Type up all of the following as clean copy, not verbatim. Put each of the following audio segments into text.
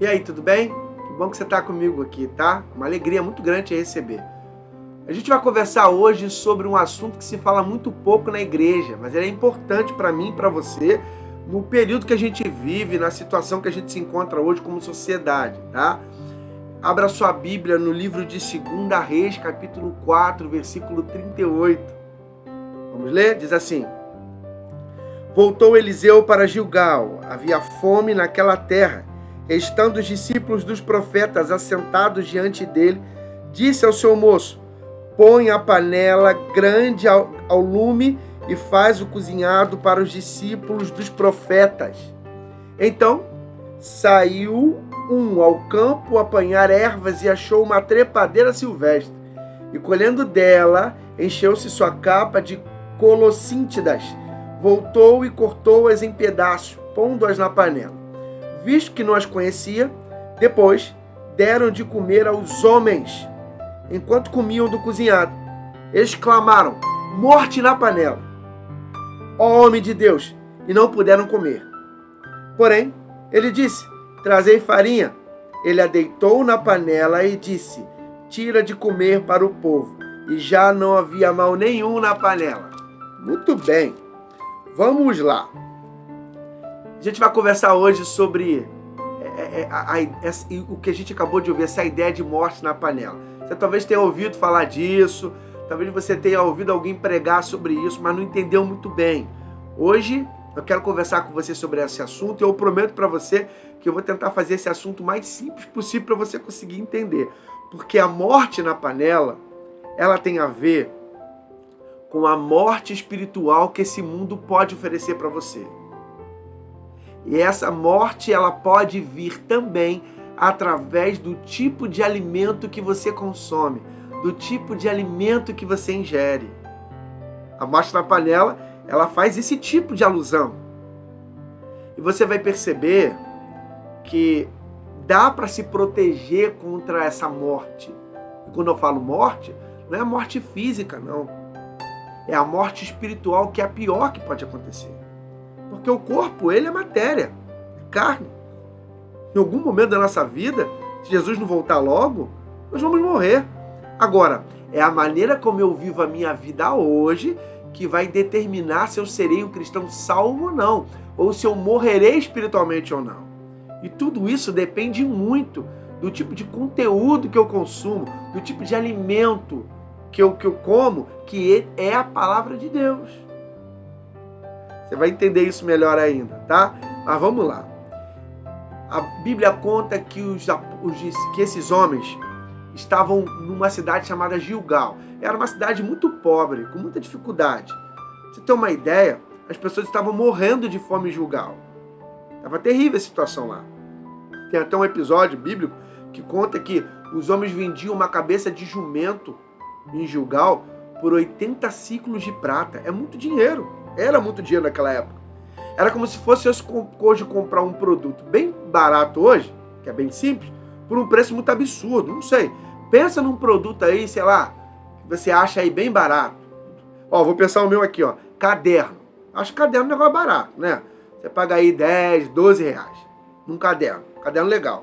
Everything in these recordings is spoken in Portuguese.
E aí, tudo bem? Que bom que você está comigo aqui, tá? Uma alegria muito grande te receber. A gente vai conversar hoje sobre um assunto que se fala muito pouco na igreja, mas ele é importante para mim e para você no período que a gente vive, na situação que a gente se encontra hoje como sociedade, tá? Abra sua Bíblia no livro de 2 Reis, capítulo 4, versículo 38. Vamos ler? Diz assim: Voltou Eliseu para Gilgal, havia fome naquela terra. Estando os discípulos dos profetas assentados diante dele, disse ao seu moço: Põe a panela grande ao lume e faz o cozinhado para os discípulos dos profetas. Então saiu um ao campo apanhar ervas e achou uma trepadeira silvestre. E colhendo dela, encheu-se sua capa de colossíntidas. Voltou e cortou-as em pedaços, pondo-as na panela. Visto que não as conhecia, depois deram de comer aos homens, enquanto comiam do cozinhado. Eles clamaram: morte na panela, ó homem de Deus, e não puderam comer. Porém, ele disse: trazei farinha. Ele a deitou na panela e disse: tira de comer para o povo. E já não havia mal nenhum na panela. Muito bem, vamos lá. A gente vai conversar hoje sobre o que a gente acabou de ouvir, essa ideia de morte na panela. Você talvez tenha ouvido falar disso, talvez você tenha ouvido alguém pregar sobre isso, mas não entendeu muito bem. Hoje eu quero conversar com você sobre esse assunto e eu prometo para você que eu vou tentar fazer esse assunto o mais simples possível para você conseguir entender. Porque a morte na panela, ela tem a ver com a morte espiritual que esse mundo pode oferecer para você. E essa morte, ela pode vir também através do tipo de alimento que você consome, do tipo de alimento que você ingere. A morte na panela, ela faz esse tipo de alusão. E você vai perceber que dá para se proteger contra essa morte. E quando eu falo morte, não é a morte física, não. É a morte espiritual, que é a pior que pode acontecer. Porque o corpo, ele é matéria, é carne. Em algum momento da nossa vida, se Jesus não voltar logo, nós vamos morrer. Agora, é a maneira como eu vivo a minha vida hoje que vai determinar se eu serei um cristão salvo ou não, ou se eu morrerei espiritualmente ou não. E tudo isso depende muito do tipo de conteúdo que eu consumo, do tipo de alimento que eu como, que é a palavra de Deus. Você vai entender isso melhor ainda, tá? Mas vamos lá. A Bíblia conta que esses homens estavam numa cidade chamada Gilgal. Era uma cidade muito pobre, com muita dificuldade. Pra você ter uma ideia, as pessoas estavam morrendo de fome em Gilgal. Estava terrível a situação lá. Tem até um episódio bíblico que conta que os homens vendiam uma cabeça de jumento em Gilgal por 80 ciclos de prata. É muito dinheiro. Era muito dinheiro naquela época. Era como se fosse hoje comprar um produto bem barato hoje, que é bem simples, por um preço muito absurdo. Não sei. Pensa num produto aí, sei lá, que você acha aí bem barato. Ó, vou pensar o meu aqui, ó. Caderno. Acho que caderno é um negócio barato, né? Você paga aí 10, 12 reais num caderno. Caderno legal.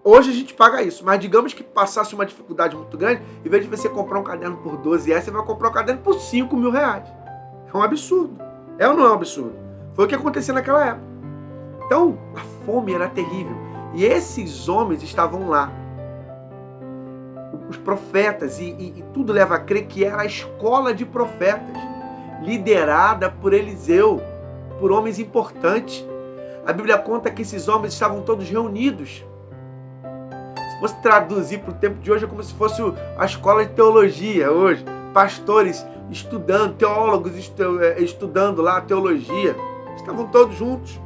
Hoje a gente paga isso, mas digamos que passasse uma dificuldade muito grande, em vez de você comprar um caderno por 12 reais, você vai comprar um caderno por 5 mil reais. É um absurdo. É ou não é um absurdo? Foi o que aconteceu naquela época. Então, a fome era terrível. E esses homens estavam lá. Os profetas, e tudo leva a crer que era a escola de profetas, liderada por Eliseu, por homens importantes. A Bíblia conta que esses homens estavam todos reunidos. Se fosse traduzir para o tempo de hoje, é como se fosse a escola de teologia hoje. Pastores estudando, teólogos estudando lá a teologia. Estavam todos juntos.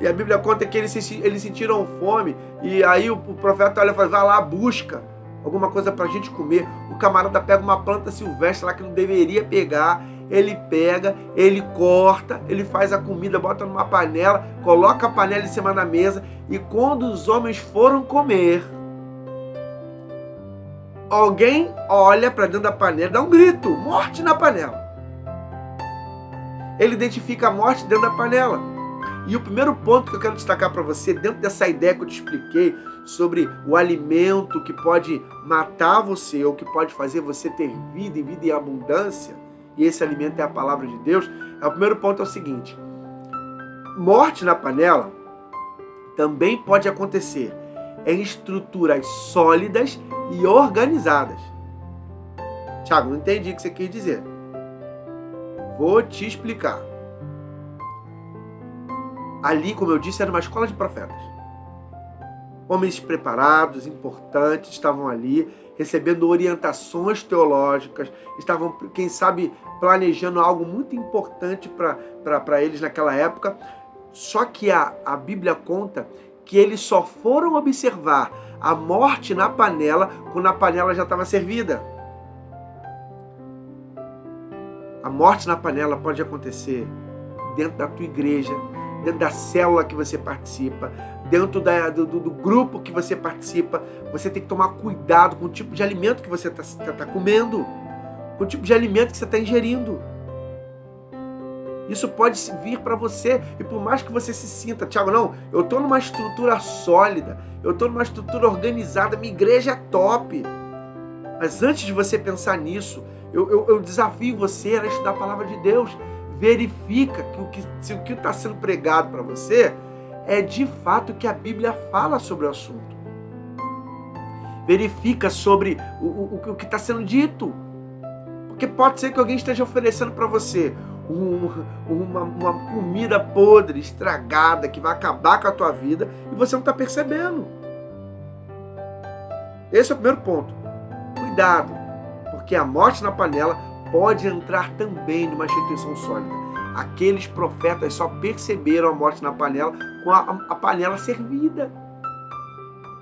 E a Bíblia conta que eles sentiram fome. E aí o profeta olha e fala: vai lá, busca alguma coisa para a gente comer. O camarada pega uma planta silvestre lá que não deveria pegar. Ele pega, ele corta, ele faz a comida, bota numa panela, coloca a panela em cima da mesa. E quando os homens foram comer, alguém olha para dentro da panela e dá um grito: morte na panela. Ele identifica a morte dentro da panela. E o primeiro ponto que eu quero destacar para você, dentro dessa ideia que eu te expliquei sobre o alimento que pode matar você ou que pode fazer você ter vida e vida em abundância, e esse alimento é a palavra de Deus, o primeiro ponto é o seguinte: morte na panela também pode acontecer em estruturas sólidas e organizadas. Tiago, não entendi o que você quis dizer. Vou te explicar. Ali, como eu disse, era uma escola de profetas. Homens preparados, importantes, estavam ali recebendo orientações teológicas, estavam, quem sabe, planejando algo muito importante para eles naquela época. Só que a Bíblia conta que eles só foram observar a morte na panela quando a panela já estava servida. A morte na panela pode acontecer dentro da tua igreja, dentro da célula que você participa, dentro do grupo que você participa. Você tem que tomar cuidado com o tipo de alimento que você está comendo, com o tipo de alimento que você está ingerindo. Isso pode vir para você, e por mais que você se sinta, Tiago, não, eu estou numa estrutura sólida, eu estou numa estrutura organizada, minha igreja é top. Mas antes de você pensar nisso, eu desafio você a estudar a palavra de Deus. Verifica se o que está sendo pregado para você é de fato o que a Bíblia fala sobre o assunto. Verifica sobre o que está sendo dito. Porque pode ser que alguém esteja oferecendo para você uma comida podre, estragada, que vai acabar com a tua vida e você não está percebendo. Esse é o primeiro ponto. Cuidado, porque a morte na panela pode entrar também numa instituição sólida. Aqueles profetas só perceberam a morte na panela com a panela servida.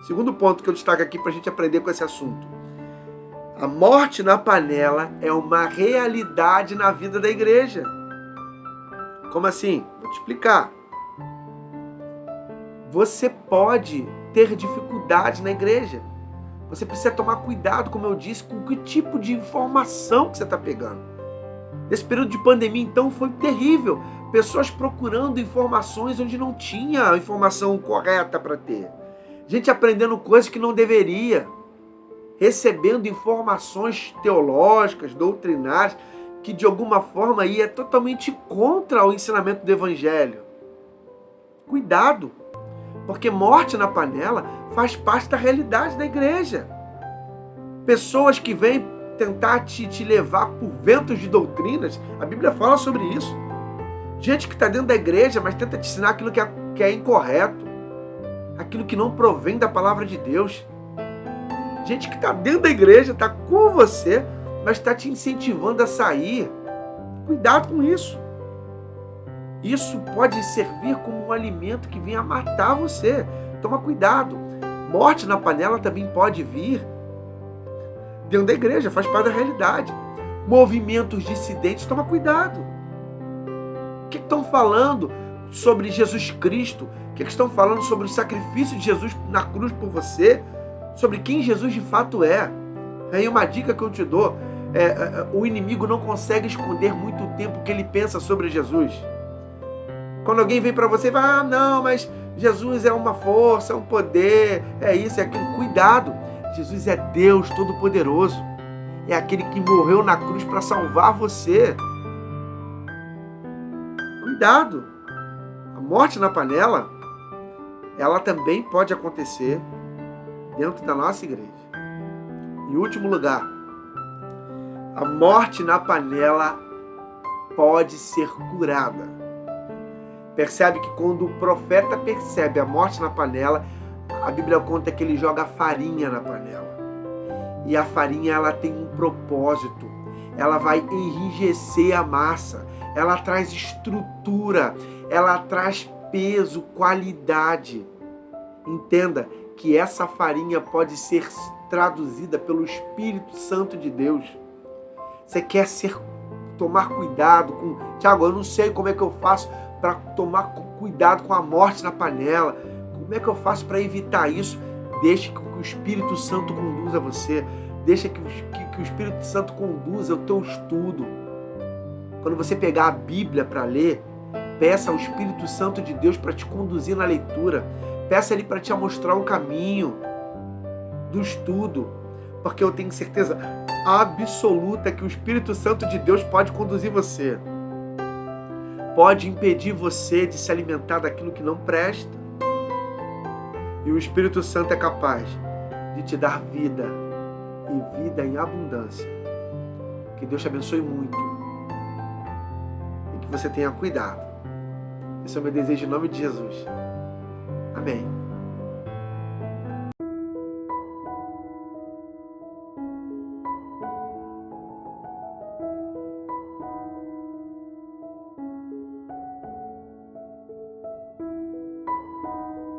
Segundo ponto que eu destaco aqui para a gente aprender com esse assunto. A morte na panela é uma realidade na vida da igreja. Como assim? Vou te explicar. Você pode ter dificuldade na igreja. Você precisa tomar cuidado, como eu disse, com que tipo de informação que você está pegando. Nesse período de pandemia, então, foi terrível. Pessoas procurando informações onde não tinha a informação correta para ter. Gente aprendendo coisas que não deveria. Recebendo informações teológicas, doutrinárias, que de alguma forma ia totalmente contra o ensinamento do Evangelho. Cuidado, porque morte na panela faz parte da realidade da igreja. Pessoas que vêm tentar te levar por ventos de doutrinas, a Bíblia fala sobre isso. Gente que está dentro da igreja, mas tenta te ensinar aquilo que é incorreto, aquilo que não provém da palavra de Deus. Gente que está dentro da igreja, está com você, mas está te incentivando a sair. Cuidado com isso. Isso pode servir como um alimento que venha matar você. Toma cuidado. Morte na panela também pode vir dentro da igreja, faz parte da realidade. Movimentos dissidentes, toma cuidado. O que estão falando sobre Jesus Cristo? O que estão falando sobre o sacrifício de Jesus na cruz por você? Sobre quem Jesus de fato é. Aí uma dica que eu te dou, o inimigo não consegue esconder muito tempo o que ele pensa sobre Jesus. Quando alguém vem para você e fala, não, mas Jesus é uma força, é um poder, é isso, é aquilo. Cuidado, Jesus é Deus Todo-Poderoso. É aquele que morreu na cruz para salvar você. Cuidado. A morte na panela, ela também pode acontecer dentro da nossa igreja. Em último lugar, a morte na panela pode ser curada. Percebe que quando o profeta percebe a morte na panela, a Bíblia conta que ele joga farinha na panela. E a farinha, ela tem um propósito. Ela vai enrijecer a massa. Ela traz estrutura. Ela traz peso, qualidade. Entenda que essa farinha pode ser traduzida pelo Espírito Santo de Deus. Você quer tomar cuidado com... Tiago, eu não sei como é que eu faço para tomar cuidado com a morte na panela. Como é que eu faço para evitar isso? Deixe que o Espírito Santo conduza você. Deixa que o Espírito Santo conduza o teu estudo. Quando você pegar a Bíblia para ler, Peça ao Espírito Santo de Deus para te conduzir na leitura. Peça Ele para te mostrar o caminho do estudo, porque eu tenho certeza absoluta que o Espírito Santo de Deus pode conduzir você. Pode impedir você de se alimentar daquilo que não presta. E o Espírito Santo é capaz de te dar vida, e vida em abundância. Que Deus te abençoe muito. E que você tenha cuidado. Esse é o meu desejo em nome de Jesus. Amém.